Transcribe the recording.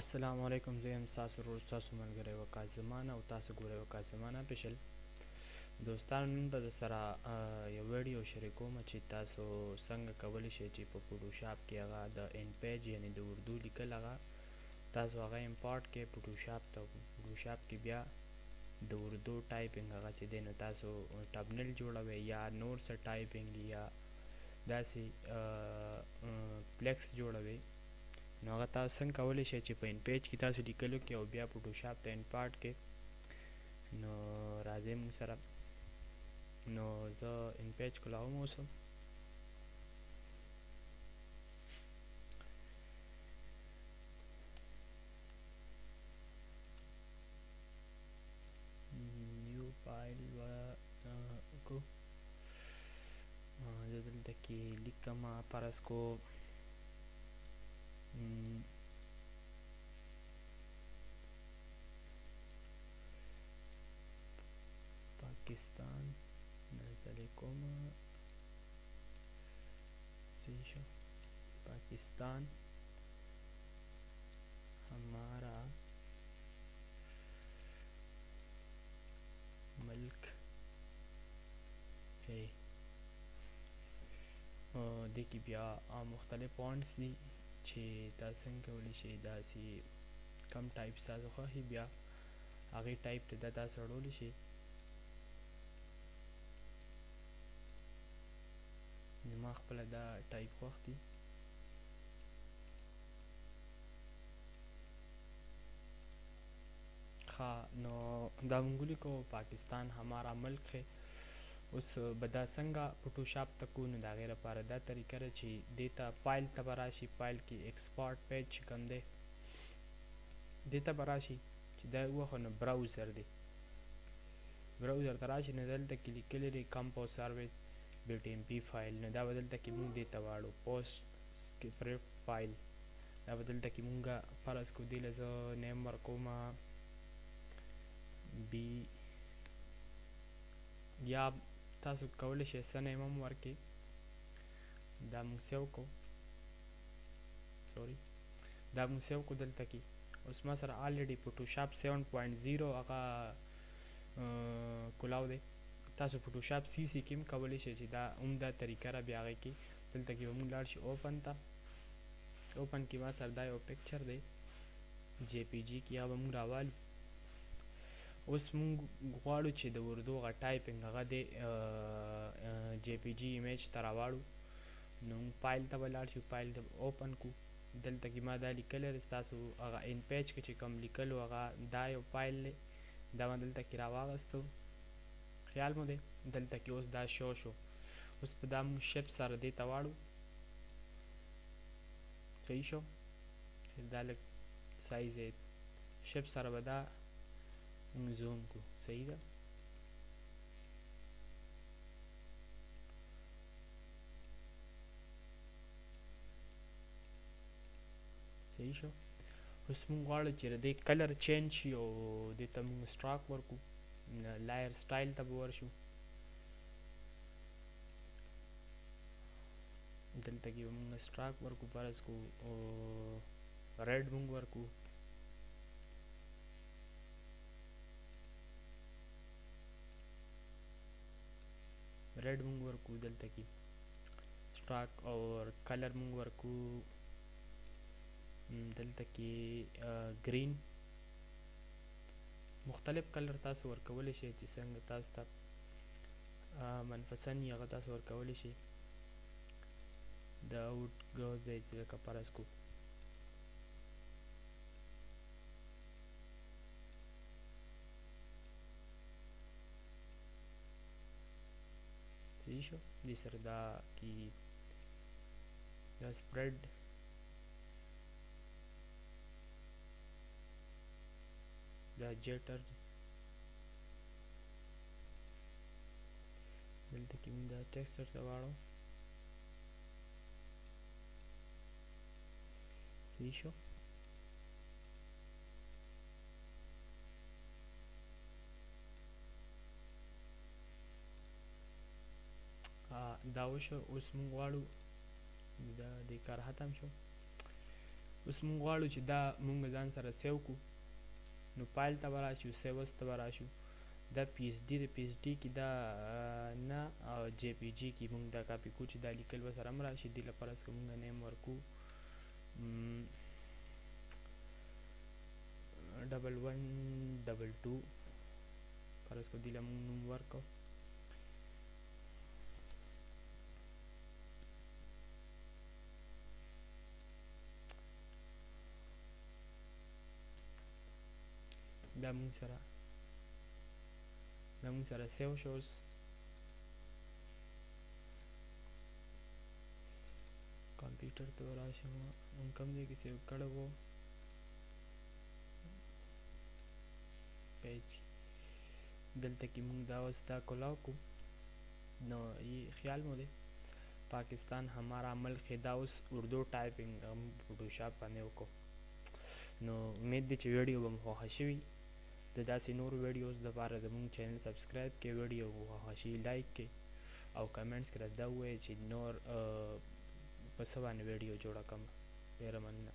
السلام علیکم. زه یم ستاسو ورور ستاسو ملګری وقاص زمان او تاسو ګورئ وقاص زمان اپیشل. دوستانو نن به درسره یو ویډیو شریکوم چې تاسو څنګه کولی شئ چې په فوټوشاپ کې هغه د ان پیج یعنې د اردو لیکل هغه تاسو هغه امپورټ کړئ فوټوشاپ ته. فوټوشاپ کې بیا د اردو ټایپنګ هغه چې دی نو تاسو ټبنیل جوړوئ یا نور څه ټایپنګ یا داسې فلیکس جوړوئ نو هغه تاسو څنګه کولی شئ چې په ان پیج کې تاسو لیکلو کې او بیا فوټوشاپ ته امپورټ کې. نو راځئ موږ سره. نو زه ان پیج کلاوم اوسم. نیو فایل وکړو. زه دلته کې لیکم فرض کو पाकिस्तान नजर कोम सही शो पाकिस्तान हमारा मुल्क है. देखिए بیا مختلف فونټس دي چې تاسو څنګه کولی شئ داسې کم ټایپ تاسو خوښي بیا هغې ټایپ ته دا تاسو اړولی شئ. زما خپله دا ټایپ خوښ دي. ښه نو دا مونږ ولیکو پاکستان همارا ملک ہے. اوس به دا څنګه فوټوشاپ ته کوو نو د هغې لپاره دا طریقه ده چې دې ته فایل ته به راشي. فایل کې ایکسپورټ پیج چې کوم دی دې ته به راشي چې دا ووهو نو براوزر دی. براوزر ته راشي نو دلته کې لیکلی دی کمپوز سروس بیټ ام پي فایل. نو دا به دلته کې مونږ دې ته واړو پوسټ سکرپټ فایل. دا به دلته کې مونږ فرض کو دې له زه نیم ورکوم بي یا تاسو کولی شئ څه نیم هم ورکړئ. دا مونږ سیو کړو سوري دا مونږ سیو کړو دلته کې. اوس ما سره آلریډي فوټوشاپ 7.0 هغه کلاو دی. تاسو فوټوشاپ سی سی کې هم کولی شئ چې دا عمده طریقه ده. بیا هغې کې دلته کې به مونږ لاړ شو اوپن ته. اوپن کې ما سره دا یو پکچر دی جی پی جي کې هغه به مونږ راوالو. اوس مونږ غواړو چې د اردو هغه ټایپنګ هغه د جی پی جي ایمیج ته راواړو. نو مونږ فایل ته به لاړ شو. فایل ته اوپن کړو. دلته کې ما دا لیکلی دی ستاسو هغه ان پیج کې چې کوم لیکلو هغه دا یو فایل دی. دا ما دلته کې راواغستو. خیال مو دی دلته کې اوس دا شو. اوس په دا مونږ شپ سره دې ته واړو. صحیح شو. دا لږ سایز یې شپ سره به دا زوم کو. صحیح ده. صحیح شو. اوس مونږ غواړو چې د دې کلر چینج شي او دې ته مونږ سټراک ورکو. لایر سټایل ته به ورشو. دلته کې به مونږ سټراک ورکو فرض کو ریډ مونږ ورکو. ریډ مونږ ورکو. دلته کې سټراک او کلر مونږ ورکو. دلته کې گرین مختلف کلر تاسو ورکولی شئ چې څنګه تاسو ته منپسند یې هغه تاسو ورکولی شئ. دا وډ ګوز دی چې لکه فرض کو صحیح شو. دې سره دا کې دا سپریډ دا جیټر دلته کې مونږ دا ټیکسچر ته واړو. صحیح شو. دا وشو. اوس مونږ غواړو دا دې کار ختم شو. اوس مونږ غواړو چې دا مونږ ځان سره سیو کړو، نو فایل ته به راشو، سیوز ته به راشو، دا پی ایس ډي د پی ایس ډي کې دا نه جی پی جي کې مونږ دا کاپي کو چې دا لیکل به سره هم راشي. دې لپاره که مونږ نیم ورکو 1122 فرض کو دې له مونږ نوم ورکو. دا مونږ سره سیو شوز. کمپیوټر ته راشم، مونږ کوم ځای کې سیو کړی وو پیج، دلته کې مونږ دا اوس دا کولاو کو. نو یہ خیال مو دی پاکستان हमारा ملک ہے، دا اوس اردو ټایپنګ هم فوټوشاپ باندې وکړو. نو امید دی چې ویډیو به مو خوښه شوي. د داسې نور ویډیوز لپاره زموږ چینل سبسکرایب کړئ، ویډیو مو خوښه شي لایک کړئ او کمنټس کې راته دا ووایئ چې نور په څه باندې ویډیو جوړه کړم. ډېره مننه.